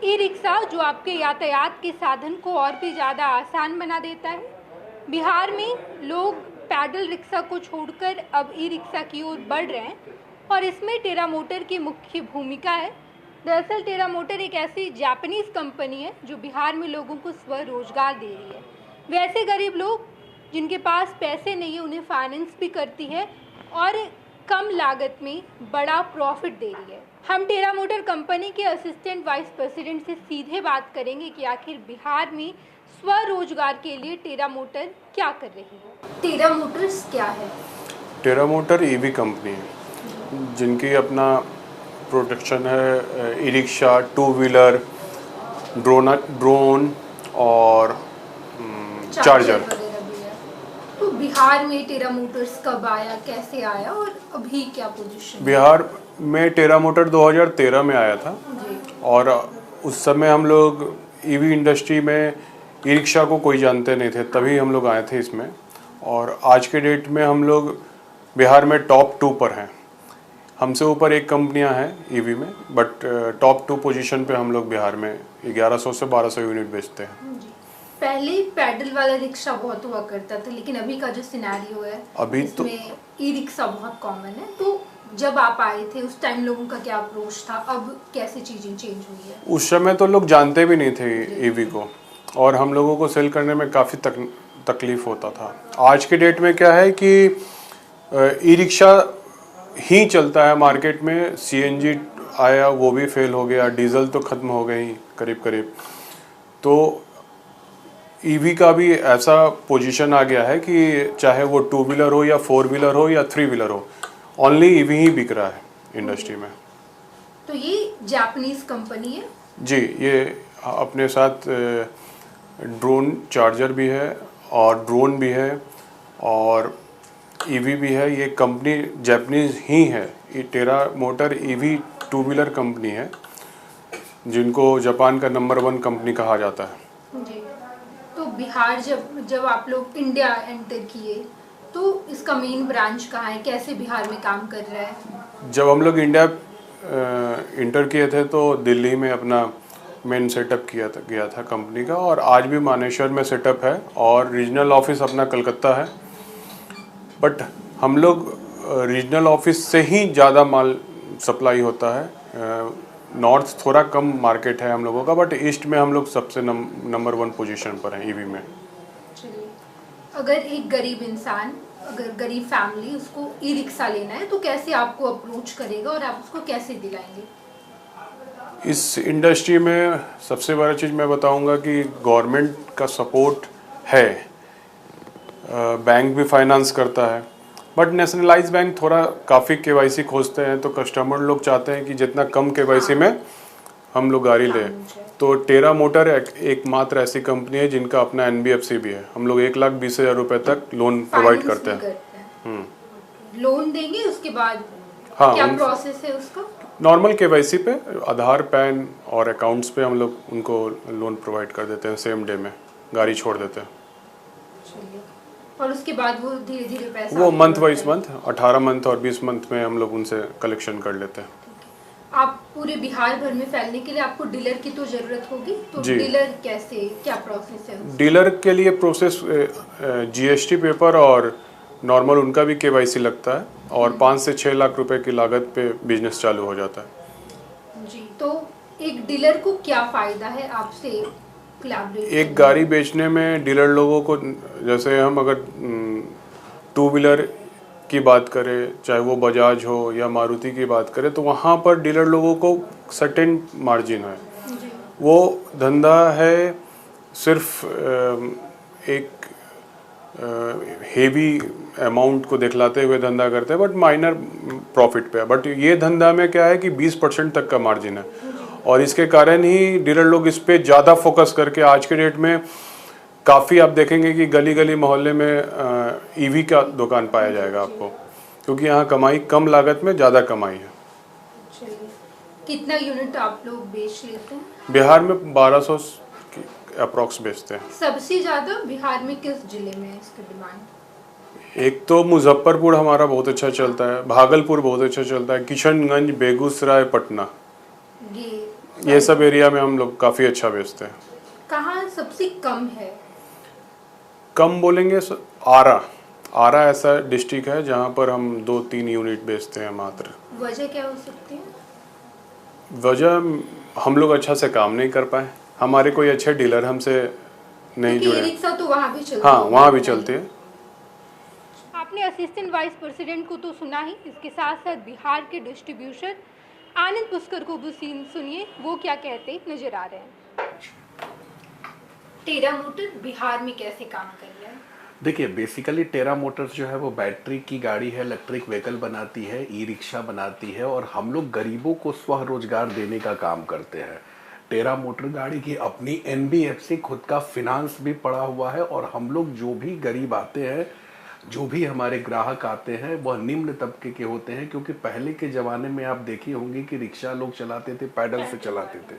E rickshaw जो आपके यातायात के साधन को और भी ज़्यादा आसान बना देता है। बिहार में लोग पैडल रिक्शा को छोड़कर अब ई रिक्शा की ओर बढ़ रहे हैं और इसमें टेरा मोटर की मुख्य भूमिका है। दरअसल टेरा मोटर एक ऐसी जापानीज़ कंपनी है जो बिहार में लोगों को स्वरोजगार दे रही है। वैसे गरीब लोग जिनके पास पैसे नहीं है उन्हें फाइनेंस भी करती है और कम लागत में बड़ा प्रॉफिट दे रही है। हम टेरा मोटर कंपनी के असिस्टेंट वाइस प्रेसिडेंट से सीधे बात करेंगे कि आखिर बिहार में स्वरोजगार के लिए टेरा मोटर क्या कर रही है। टेरा मोटर्स क्या है? टेरा मोटर ईवी कंपनी है जिनकी अपना प्रोडक्शन है e rickshaw, two wheeler, drone और चार्जर। वगैरह भी है। तो बिहार में टेरा मोटर्स कब आया, कैसे आया और अभी क्या पोजीशन? बिहार में टेरा मोटर 2013 में आया था जी। और उस समय हम लोग ईवी इंडस्ट्री में ई रिक्शा को कोई जानते नहीं थे, तभी हम लोग आए थे इसमें। और आज के डेट में हम लोग बिहार में टॉप 2 पर हैं। हमसे ऊपर एक कंपनियां हैं ईवी में, बट टॉप 2 पोजीशन पे हम लोग बिहार में 1100 से 1200 यूनिट बेचते हैं। पहले पैडल वाला रिक्शा बहुत हुआ करता था, लेकिन अभी का जो सिनेरियो है अभी तो ई रिक्शा बहुत कॉमन है। तो जब आप आए थे उस टाइम लोगों का क्या अप्रोच था, अब कैसे चीजें चेंज हुई है? उस समय तो लोग जानते भी नहीं थे ईवी को और हम लोगों को सेल करने में काफ़ी तकलीफ होता था। आज के डेट में क्या है कि ई रिक्शा ही चलता है मार्केट में। सीएनजी आया, वो भी फेल हो गया, डीजल तो ख़त्म हो गई करीब करीब। तो ईवी का भी ऐसा पोजीशन आ गया है कि चाहे वो 2 व्हीलर हो या 4 व्हीलर हो या 3 व्हीलर हो, ओनली ईवी ही बिक रहा है इंडस्ट्री में। तो ये जापानीज कंपनी है? जी, ये अपने साथ ड्रोन चार्जर भी है और ड्रोन भी है और ईवी भी है। ये कंपनी जापानीज ही है। ये टेरा मोटर ईवी 2 व्हीलर कंपनी है जिनको जापान का नंबर 1 कंपनी कहा जाता है। जी। तो बिहार जब आप लोग इंडिया एंटर किए तो इसका मेन ब्रांच कहाँ है, कैसे बिहार में काम कर रहा है? जब हम लोग इंडिया इंटर किए थे तो दिल्ली में अपना मेन सेटअप गया था कंपनी का, और आज भी मानेसर में सेटअप है और रीजनल ऑफिस अपना कलकत्ता है। बट हम लोग रीजनल ऑफिस से ही ज़्यादा माल सप्लाई होता है। नॉर्थ थोड़ा कम मार्केट है हम लोगों का, बट ईस्ट में हम लोग सबसे नंबर 1 पोजीशन पर हैं ईवी में। चलिए, अगर एक गरीब इंसान, अगर गरीब फैमिली उसको ई रिक्शा लेना है तो कैसे आपको अप्रोच करेगा और आप उसको कैसे दिलाएंगे? इस इंडस्ट्री में सबसे बड़ा चीज़ मैं बताऊंगा कि गवर्नमेंट का सपोर्ट है। बैंक भी फाइनेंस करता है, बट नेशनलाइज बैंक थोड़ा काफ़ी केवाईसी खोजते हैं, तो कस्टमर लोग चाहते हैं कि जितना कम केवाईसी में हम लोग गाड़ी लें। तो टेरा मोटर एकमात्र ऐसी कंपनी है जिनका अपना एनबीएफसी भी है। हम लोग 1,20,000 रुपए तक लोन प्रोवाइड करते हैं। लोन देंगे, उसके बाद हाँ, क्या प्रोसेस है उसका? नॉर्मल केवाईसी पे आधार, पैन और अकाउंट्स पे हम लोग उनको लोन प्रोवाइड कर देते हैं। सेम डे में गाड़ी छोड़ देते हैं। और उसके बाद वो धीरे धीरे पैसा, वो मंथ वाइज मंथ 18 मंथ और 20 मंथ में हम लोग उनसे कलेक्शन कर लेते हैं। आप पूरे बिहार भर में फैलने के लिए आपको डीलर की तो जरूरत होगी, तो जी। डीलर कैसे, क्या प्रोसेस है? डीलर के लिए प्रोसेस जीएसटी पेपर और नॉर्मल उनका भी केवाईसी लगता है और 5 से 6 लाख रुपए की लागत पे बिजनेस चालू हो जाता है। जी। तो एक डीलर को क्या फायदा है आपसे कोलैबोरेट? एक गाड़ी बेचने में डीलर लोगों को, जैसे हम अगर 2 व्हीलर की बात करें, चाहे वो बजाज हो या मारुति की बात करें, तो वहाँ पर डीलर लोगों को सर्टेन मार्जिन है। वो धंधा है सिर्फ एक हेवी अमाउंट को दिखलाते हुए धंधा करते हैं, बट माइनर प्रॉफिट पे है। बट ये धंधा में क्या है कि 20% तक का मार्जिन है और इसके कारण ही डीलर लोग इस पे ज़्यादा फोकस करके आज के डेट में काफ़ी आप देखेंगे कि गली गली मोहल्ले में ईवी का दुकान पाया जाएगा आपको, क्योंकि यहाँ कमाई कम लागत में ज़्यादा कमाई है। कितना यूनिट आप लोग बेच लेते हैं? बिहार में 1200 अप्रॉक्स बेचते हैं। सबसे ज़्यादा बिहार में किस जिले में है इसका डिमांड? एक तो मुजफ्फरपुर हमारा बहुत अच्छा चलता है, भागलपुर बहुत अच्छा चलता है, किशनगंज, बेगूसराय, पटना, ये सब एरिया में हम लोग काफ़ी अच्छा बेचते हैं। कहाँ सबसे कम है? कम बोलेंगे आरा। आरा ऐसा डिस्ट्रिक्ट है जहाँ पर हम 2-3 यूनिट बेचते हैं मात्र। वजह क्या हो सकती है? वजह हम लोग अच्छा से काम नहीं कर पाए, हमारे कोई अच्छे डीलर हमसे नहीं क्योंकि जुड़े। ई-रिक्शा तो वहाँ भी चलती हाँ, होगी, वहाँ भी नहीं? चलती है। आपने असिस्टेंट वाइस प्रेसिडेंट को तो सुना ही, इसके साथ साथ बिहार के डिस्ट्रीब्यूटर आनंद पुष्कर को भी सुनिए वो क्या कहते नजर आ रहे हैं। टेरा मोटर बिहार में कैसे काम कर रहा है? देखिए, बेसिकली टेरा मोटर्स जो है वो बैटरी की गाड़ी है, इलेक्ट्रिक व्हीकल बनाती है, ई रिक्शा बनाती है और हम लोग गरीबों को स्वरोजगार देने का काम करते हैं। टेरा मोटर गाड़ी की अपनी एनबीएफसी खुद का फिनांस भी पड़ा हुआ है और हम लोग जो भी गरीब आते हैं, जो भी हमारे ग्राहक आते हैं वह निम्न तबके के होते हैं, क्योंकि पहले के ज़माने में आप देखी होंगी कि रिक्शा लोग चलाते थे, पैडल से चलाते थे,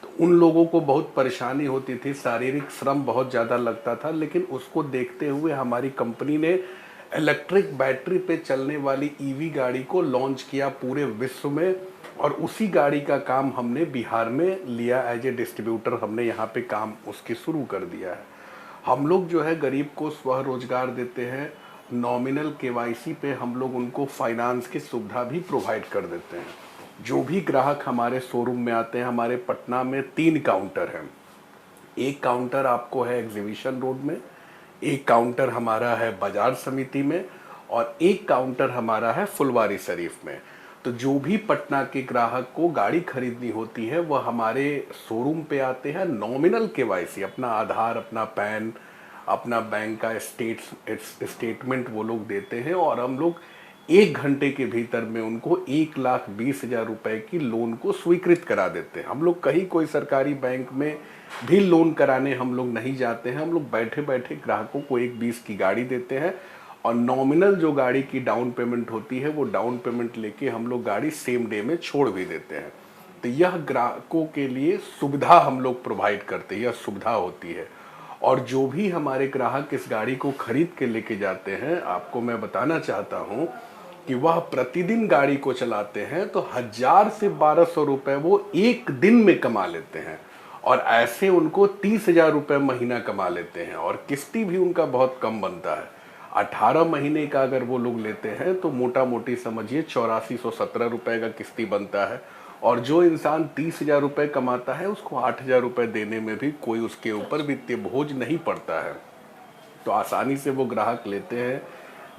तो उन लोगों को बहुत परेशानी होती थी, शारीरिक श्रम बहुत ज़्यादा लगता था। लेकिन उसको देखते हुए हमारी कंपनी ने इलेक्ट्रिक बैटरी पे चलने वाली ईवी गाड़ी को लॉन्च किया पूरे विश्व में और उसी गाड़ी का काम हमने बिहार में लिया। एज ए डिस्ट्रीब्यूटर हमने यहाँ पे काम उसकी शुरू कर दिया है। हम लोग जो है गरीब को स्वरोजगार देते हैं, नॉमिनल केवाईसी पे हम लोग उनको फाइनेंस की सुविधा भी प्रोवाइड कर देते हैं। जो भी ग्राहक हमारे शोरूम में आते हैं, हमारे पटना में 3 काउंटर हैं। एक काउंटर आपको है एग्जीबिशन रोड में, एक काउंटर हमारा है बाजार समिति में और एक काउंटर हमारा है फुलवारी शरीफ में। तो जो भी पटना के ग्राहक को गाड़ी खरीदनी होती है वह हमारे शोरूम पे आते हैं, नॉमिनल केवाईसी अपना आधार, अपना पैन, अपना बैंक का स्टेटमेंट वो लोग देते हैं और हम लोग 1 घंटे के भीतर में उनको 1,20,000 रुपए की लोन को स्वीकृत करा देते हैं। हम लोग कहीं कोई सरकारी बैंक में भी लोन कराने हम लोग नहीं जाते हैं। हम लोग बैठे बैठे ग्राहकों को 1,20 की गाड़ी देते हैं और नॉमिनल जो गाड़ी की डाउन पेमेंट होती है वो डाउन पेमेंट लेके हम लोग गाड़ी सेम डे में छोड़ भी देते हैं। तो यह ग्राहकों के लिए सुविधा हम लोग प्रोवाइड करते हैं, यह सुविधा होती है। और जो भी हमारे ग्राहक इस गाड़ी को खरीद के लेके जाते हैं, आपको मैं बताना चाहता हूं कि वह प्रतिदिन गाड़ी को चलाते हैं तो 1,000 से 1,200 रुपए वो एक दिन में कमा लेते हैं और ऐसे उनको 30,000 रुपए महीना कमा लेते हैं और किस्ती भी उनका बहुत कम बनता है। 18 महीने का अगर वो लोग लेते हैं तो मोटा मोटी समझिए 8417 रुपए का किस्ती बनता है और जो इंसान 30,000 रुपए कमाता है उसको 8,000 रुपए देने में भी कोई उसके ऊपर वित्तीय बोझ नहीं पड़ता है। तो आसानी से वो ग्राहक लेते हैं,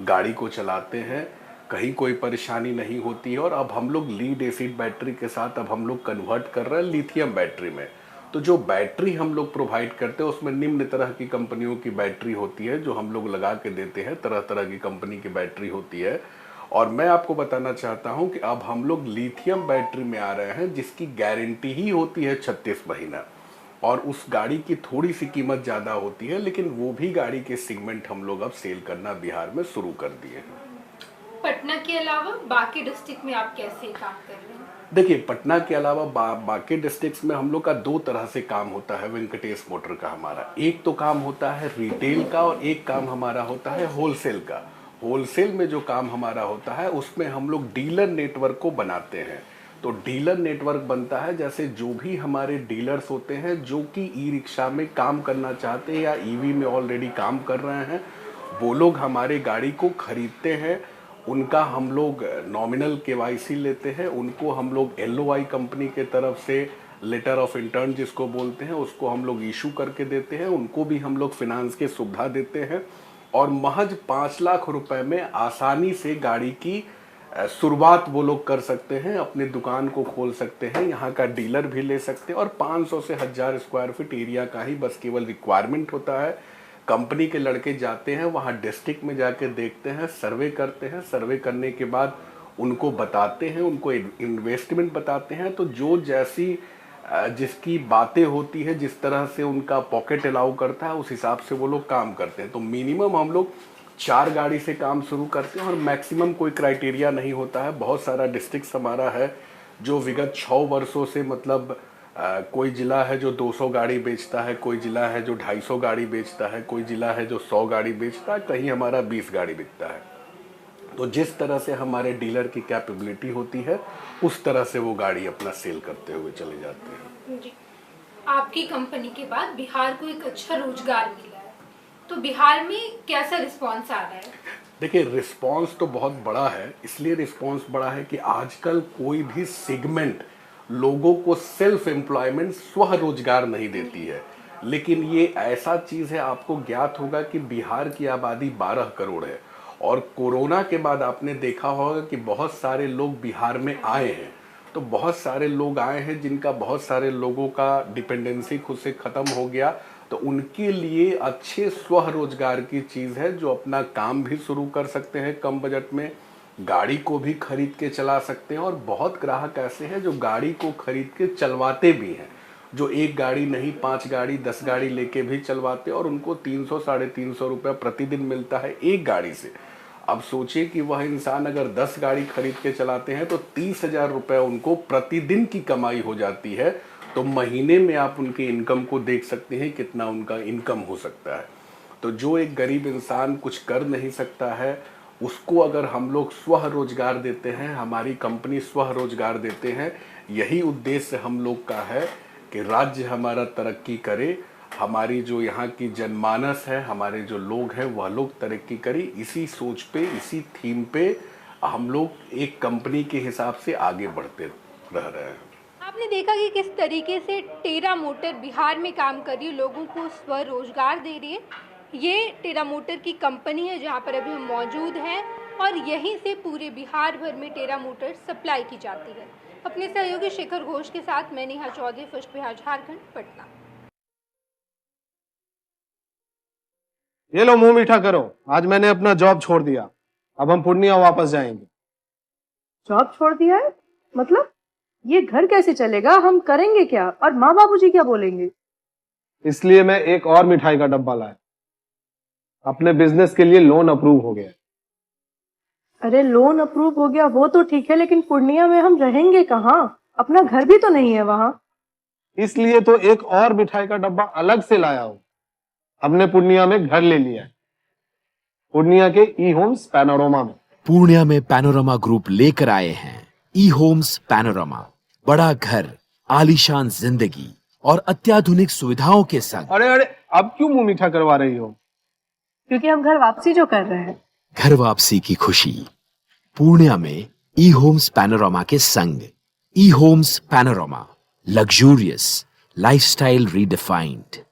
गाड़ी को चलाते हैं, कहीं कोई परेशानी नहीं होती है। और अब हम लोग लीड एसिड बैटरी के साथ अब हम लोग कन्वर्ट कर रहे हैं लिथियम बैटरी में। तो जो बैटरी हम लोग प्रोवाइड करते हैं उसमें निम्न तरह की कंपनियों की बैटरी होती है जो हम लोग लगा के देते हैं, तरह तरह की कंपनी की बैटरी होती है। और मैं आपको बताना चाहता हूं कि अब हम लोग लिथियम बैटरी में आ रहे हैं जिसकी गारंटी ही होती है 36 महीना और उस गाड़ी की थोड़ी सी कीमत ज़्यादा होती है, लेकिन वो भी गाड़ी के सेगमेंट हम लोग अब सेल करना बिहार में शुरू कर दिए हैं। पटना के अलावा बाकी डिस्ट्रिक्ट में आप कैसे काम कर रहे हैं? देखिए, पटना के अलावा बाकी डिस्ट्रिक्ट्स में हम लोग का 2 तरह से काम होता है वेंकटेश मोटर का। हमारा एक तो काम होता है रिटेल का और एक काम हमारा होता है होलसेल का। होलसेल में जो काम हमारा होता है उसमें हम लोग डीलर नेटवर्क को बनाते हैं। तो डीलर नेटवर्क बनता है जैसे जो भी हमारे डीलर्स होते हैं जो कि ई रिक्शा में काम करना चाहते हैं या ईवी में ऑलरेडी काम कर रहे हैं, वो लोग हमारे गाड़ी को खरीदते हैं। उनका हम लोग नॉमिनल केवाईसी लेते हैं, उनको हम लोग एलओआई कंपनी के तरफ से लेटर ऑफ इंटर्न जिसको बोलते हैं उसको हम लोग इशू करके देते हैं। उनको भी हम लोग फिनांस की सुविधा देते हैं और महज 5 लाख रुपए में आसानी से गाड़ी की शुरुआत वो लोग कर सकते हैं, अपनी दुकान को खोल सकते हैं, यहाँ का डीलर भी ले सकते हैं और 500 से 1,000 स्क्वायर फीट एरिया का ही बस केवल रिक्वायरमेंट होता है। कंपनी के लड़के जाते हैं वहाँ डिस्ट्रिक्ट में जाके देखते हैं, सर्वे करते हैं, सर्वे करने के बाद उनको बताते हैं, उनको इन्वेस्टमेंट बताते हैं। तो जो जैसी जिसकी बातें होती है, जिस तरह से उनका पॉकेट अलाउ करता है उस हिसाब से वो लोग काम करते हैं। तो मिनिमम हम लोग 4 गाड़ी से काम शुरू करते हैं और मैक्सिमम कोई क्राइटेरिया नहीं होता है। बहुत सारा डिस्ट्रिक्ट हमारा है जो विगत 6 वर्षों से मतलब कोई जिला है जो 200 गाड़ी बेचता है, कोई जिला है जो 250 गाड़ी बेचता है, कोई जिला है जो 100 गाड़ी बेचता है, कहीं हमारा 20 गाड़ी बिकता है। तो जिस तरह से हमारे डीलर की कैपेबिलिटी होती है उस तरह से वो गाड़ी अपना सेल करते हुए चले जाते हैं। जी, आपकी कंपनी के बाद बिहार को एक अच्छा रोजगार मिला है, तो बिहार में कैसा रिस्पांस आ रहा है? देखिए, रिस्पांस तो बहुत बड़ा है। इसलिए रिस्पांस बड़ा है कि आजकल कोई भी सेगमेंट लोगों को सेल्फ एम्प्लॉयमेंट स्वरोजगार नहीं देती है। लेकिन ये ऐसा चीज़ है, आपको ज्ञात होगा कि बिहार की आबादी 12 करोड़ है और कोरोना के बाद आपने देखा होगा कि बहुत सारे लोग बिहार में आए हैं। तो बहुत सारे लोग आए हैं जिनका बहुत सारे लोगों का डिपेंडेंसी खुद से ख़त्म हो गया। तो उनके लिए अच्छे स्वरोजगार की चीज़ है, जो अपना काम भी शुरू कर सकते हैं कम बजट में, गाड़ी को भी खरीद के चला सकते हैं। और बहुत ग्राहक ऐसे हैं जो गाड़ी को खरीद के चलवाते भी हैं, जो एक गाड़ी नहीं 5 गाड़ी 10 गाड़ी लेके भी चलवाते हैं और उनको 300 350 रुपये प्रतिदिन मिलता है एक गाड़ी से। अब सोचिए कि वह इंसान अगर 10 गाड़ी खरीद के चलाते हैं तो 30,000 रुपये उनको प्रतिदिन की कमाई हो जाती है। तो महीने में आप उनके इनकम को देख सकते हैं कितना उनका इनकम हो सकता है। तो जो एक गरीब इंसान कुछ कर नहीं सकता है, उसको अगर हम लोग स्वरोजगार देते हैं, हमारी कंपनी स्वरोजगार देते हैं, यही उद्देश्य हम लोग का है कि राज्य हमारा तरक्की करे, हमारी जो यहाँ की जनमानस है, हमारे जो लोग हैं वह लोग तरक्की करें। इसी सोच पे, इसी थीम पे हम लोग एक कंपनी के हिसाब से आगे बढ़ते रह रहे हैं। आपने देखा कि किस तरीके से टेरा मोटर बिहार में काम कर रही है, लोगों को स्वरोजगार दे रही है। ये टेरा मोटर की कंपनी है जहाँ पर अभी हम मौजूद हैं और यहीं से पूरे बिहार भर में टेरा मोटर सप्लाई की जाती है। अपने सहयोगी शेखर घोष के साथ मैं नेहा चौधरी, फर्स्ट बिहार, झारखंड, पटना। ये लो मुंह मीठा करो, आज मैंने अपना जॉब छोड़ दिया, अब हम पूर्णिया वापस जाएंगे। जॉब छोड़ दिया है? मतलब ये घर कैसे चलेगा? हम करेंगे क्या? और माँ बाबूजी क्या बोलेंगे? इसलिए मैं एक और मिठाई का डब्बा लाया। अपने बिजनेस के लिए लोन अप्रूव हो गया। अरे लोन अप्रूव हो गया वो तो ठीक है, लेकिन पूर्णिया में हम रहेंगे कहाँ? अपना घर भी तो नहीं है वहाँ। इसलिए तो एक और मिठाई का डब्बा अलग से लाया हूँ। हमने पूर्णिया में घर ले लिया है, पूर्णिया के ई होम्स पैनोरमा में। पूर्णिया में पैनोरमा ग्रुप लेकर आए हैं ई होम्स पैनोरमा। बड़ा घर, आलीशान जिंदगी और अत्याधुनिक सुविधाओं के संग। अरे अब क्यों मुंह मीठा करवा रही हो? क्योंकि हम घर वापसी जो कर रहे हैं। घर वापसी की खुशी पूर्णिया में ई होम्स पैनोरमा के संग। E Homes Panorama, luxurious lifestyle redefined.